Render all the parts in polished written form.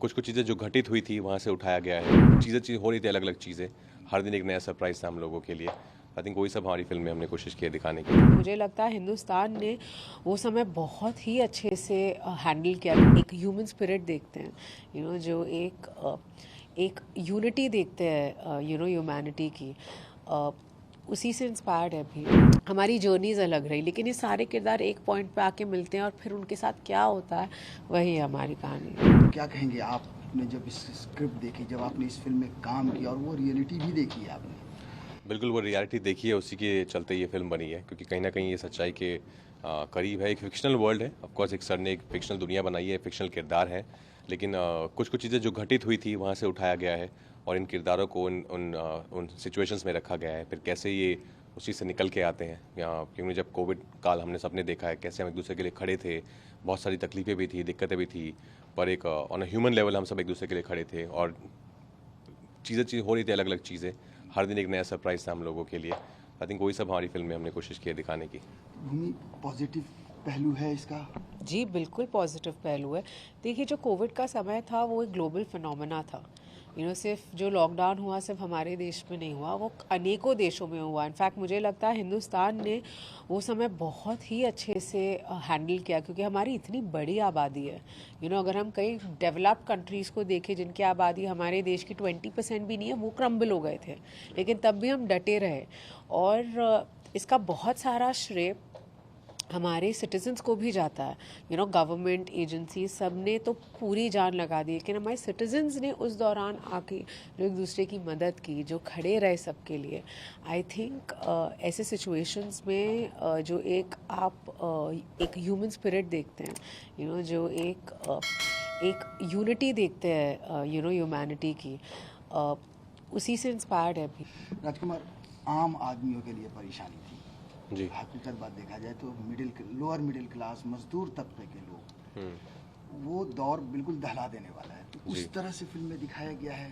कुछ कुछ चीज़ें जो घटित हुई थी वहाँ से उठाया गया है। चीज़ें हो रही थी अलग अलग चीज़ें, हर दिन एक नया सरप्राइज था हम लोगों के लिए। आई थिंक वही सब हमारी फिल्म में हमने कोशिश की है दिखाने की। मुझे लगता है हिंदुस्तान ने वो समय बहुत ही अच्छे से हैंडल किया। एक ह्यूमन स्पिरिट देखते हैं, जो एक यूनिटी देखते हैं, ह्यूमैनिटी की। उसी से इंस्पायर्ड है भी। हमारी जर्नीज अलग रही, लेकिन ये सारे किरदार एक पॉइंट पे आके मिलते हैं और फिर उनके साथ क्या होता है वही हमारी कहानी। क्या कहेंगे आपने जब इस स्क्रिप्ट देखी, जब आपने इस फिल्म में काम किया और वो रियलिटी भी देखी है आपने? बिल्कुल, वो रियलिटी देखी है, उसी के चलते ये फिल्म बनी है, क्योंकि कहीं ना कहीं ये सच्चाई के करीब है। एक फिक्शनल वर्ल्ड है, ऑफ कोर्स एक सर ने एक फिक्शनल दुनिया बनाई है, फिक्शनल किरदार है, लेकिन कुछ कुछ चीज़ें जो घटित हुई थी वहाँ से उठाया गया है और इन किरदारों को उन सिचुएशंस में रखा गया है। फिर कैसे ये उस चीज़ से निकल के आते हैं, क्योंकि जब कोविड काल हमने सबने देखा है कैसे हम एक दूसरे के लिए खड़े थे, बहुत सारी तकलीफें भी थी, दिक्कतें भी थी, पर एक ऑन अ ह्यूमन लेवल हम सब एक दूसरे के लिए खड़े थे और चीज़ें हो रही थी अलग अलग चीज़ें, हर दिन एक नया सरप्राइज था हम लोगों के लिए। आई थिंक वही सब हमारी फिल्म में हमने कोशिश की है दिखाने की। भूमि, पॉजिटिव पहलू है इसका? जी बिल्कुल पॉजिटिव पहलू है। देखिए, जो कोविड का समय था वो एक ग्लोबल फिनोमेना था। सिर्फ जो लॉकडाउन हुआ सिर्फ हमारे देश में नहीं हुआ, वो अनेकों देशों में हुआ। इनफैक्ट मुझे लगता है हिंदुस्तान ने वो समय बहुत ही अच्छे से हैंडल किया, क्योंकि हमारी इतनी बड़ी आबादी है। अगर हम कई डेवलप्ड कंट्रीज़ को देखें जिनकी आबादी हमारे देश की 20% भी नहीं है, वो क्रम्बल हो गए थे, लेकिन तब भी हम डटे रहे। और इसका बहुत सारा श्रेय हमारे सिटीजन्स को भी जाता है। गवर्नमेंट एजेंसी सब ने तो पूरी जान लगा दी, लेकिन हमारे सिटीजन्स ने उस दौरान आके जो एक दूसरे की मदद की, जो खड़े रहे सबके लिए। आई थिंक ऐसे सिचुएशंस में जो एक ह्यूमन स्पिरिट देखते हैं, जो एक यूनिटी देखते हैं, ह्यूमैनिटी की। उसी से इंस्पायर्ड है भी। राजकुमार, आम आदमियों के लिए परेशानी थी जी। हकीकत बात देखा जाए तो लोअर मिडिल क्लास, मजदूर तबके के लोग, वो दौर बिल्कुल दहला देने वाला है। तो उस तरह से फिल्म में दिखाया गया है।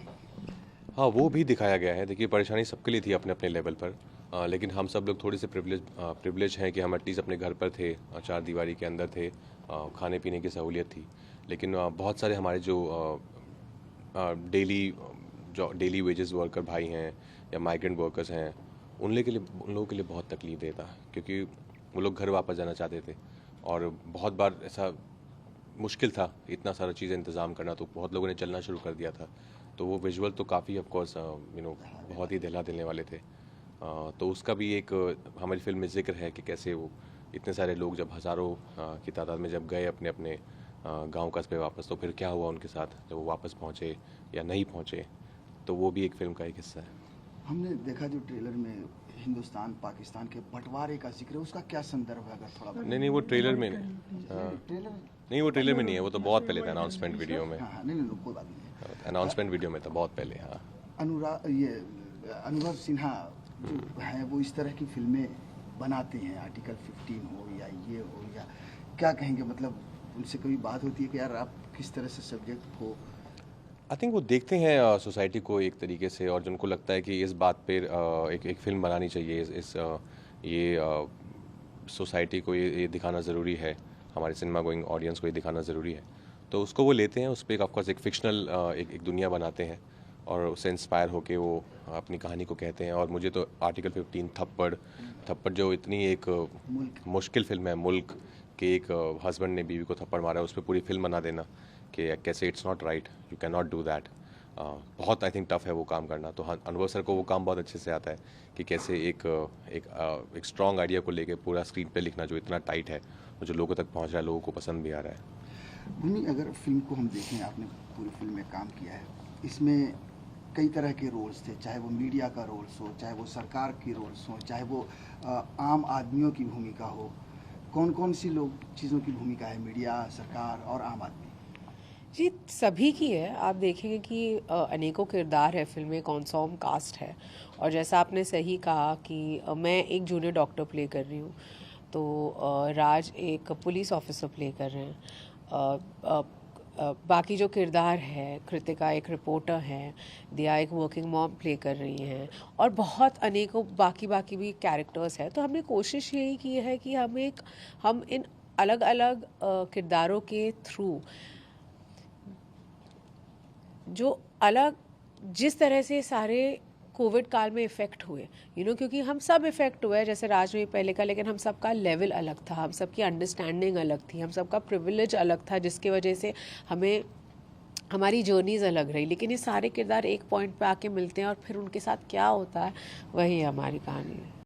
हाँ, वो भी दिखाया गया है। देखिए, परेशानी सबके लिए थी अपने अपने लेवल पर, लेकिन हम सब लोग थोड़े से प्रिविलेज हैं कि हम एटलीस्ट अपने घर पर थे, चार दीवारी के अंदर थे, खाने पीने की सहूलियत थी। लेकिन बहुत सारे हमारे जो डेली वेजेस वर्कर भाई हैं या माइग्रेंट वर्कर्स हैं, उन लोगों के लिए बहुत तकलीफ देता, क्योंकि वो लोग घर वापस जाना चाहते थे और बहुत बार ऐसा मुश्किल था इतना सारा चीज़ें इंतज़ाम करना, तो बहुत लोगों ने चलना शुरू कर दिया था। तो वो विजुअल तो काफ़ी ऑफ कोर्स बहुत ही दिला देने वाले थे। तो उसका भी एक हमारी फिल्म में जिक्र है कि कैसे वो इतने सारे लोग जब हज़ारों की तादाद में जब गए अपने अपने गांव कस्बे वापस, तो फिर क्या हुआ उनके साथ जब वो वापस पहुँचे या नहीं पहुँचे। तो वो भी एक फिल्म का एक हिस्सा है। हमने देखा जो ट्रेलर में हिंदुस्तान पाकिस्तान के बंटवारे का जिक्र है, उसका क्या संदर्भ है? अगर थोड़ा नहीं, वो ट्रेलर में नहीं, वो ट्रेलर में नहीं है, वो तो बहुत पहले था अनाउंसमेंट वीडियो में। हाँ, नहीं, कोई बात नहीं है। अनाउंसमेंट वीडियो में था बहुत पहले। हाँ, अनुभव सिन्हा जो हैं वो इस तरह की फिल्में बनाते हैं, आर्टिकल 15 हो या ये हो, या क्या कहेंगे, मतलब उनसे कभी बात होती है कि यार आप किस तरह से सब्जेक्ट को? आई थिंक वो देखते हैं सोसाइटी को एक तरीके से, और जिनको लगता है कि इस बात पे एक फिल्म बनानी चाहिए, ये सोसाइटी को ये दिखाना ज़रूरी है, हमारे सिनेमा गोइंग ऑडियंस को ये दिखाना ज़रूरी है, तो उसको वो लेते हैं। उस पर ऑफकोर्स एक फिक्शनल एक दुनिया बनाते हैं और उससे इंस्पायर होके वो अपनी कहानी को कहते हैं। और मुझे तो आर्टिकल 15 थप्पड़ जो इतनी एक मुश्किल फिल्म है, मुल्क के एक हस्बैंड ने बीवी को थप्पड़ मारा है, उस पर पूरी फिल्म बना देना कि कैसे it's not right, you can not do that. बहुत आई थिंक टफ है वो काम करना। तो हाँ, अनुभव सर को वो काम बहुत अच्छे से आता है कि कैसे एक स्ट्रॉन्ग आइडिया को लेके पूरा स्क्रीन पे लिखना जो इतना टाइट है और जो लोगों तक पहुंच रहा है, लोगों को पसंद भी आ रहा है। भूमि, अगर फिल्म को हम देखें, आपने पूरी फिल्म में काम किया है, इसमें कई तरह के रोल्स थे, चाहे वो मीडिया का रोल्स हो, चाहे वो सरकार की रोल्स हो, चाहे वो आम आदमियों की भूमिका हो। कौन कौन सी चीज़ों की भूमिका है, मीडिया, सरकार और आम आदमी? जी, सभी की है। आप देखेंगे कि अनेकों किरदार है फिल्म में, कॉन्सॉर्म कास्ट है। और जैसा आपने सही कहा कि मैं एक जूनियर डॉक्टर प्ले कर रही हूँ, तो राज एक पुलिस ऑफिसर प्ले कर रहे हैं। बाकी जो किरदार है, कृतिका एक रिपोर्टर हैं, दिया एक वर्किंग मॉम प्ले कर रही हैं, और बहुत अनेकों बाकी भी कैरेक्टर्स हैं। तो हमने कोशिश यही की है कि हम इन अलग अलग किरदारों के थ्रू जो अलग जिस तरह से सारे कोविड काल में इफ़ेक्ट हुए क्योंकि हम सब इफ़ेक्ट हुए, जैसे राज ने पहले का, लेकिन हम सबका लेवल अलग था, हम सबकी अंडरस्टैंडिंग अलग थी, हम सबका प्रिविलेज अलग था, जिसकी वजह से हमें हमारी जर्नीज़ अलग रही। लेकिन ये सारे किरदार एक पॉइंट पे आके मिलते हैं और फिर उनके साथ क्या होता है, वही हमारी कहानी है।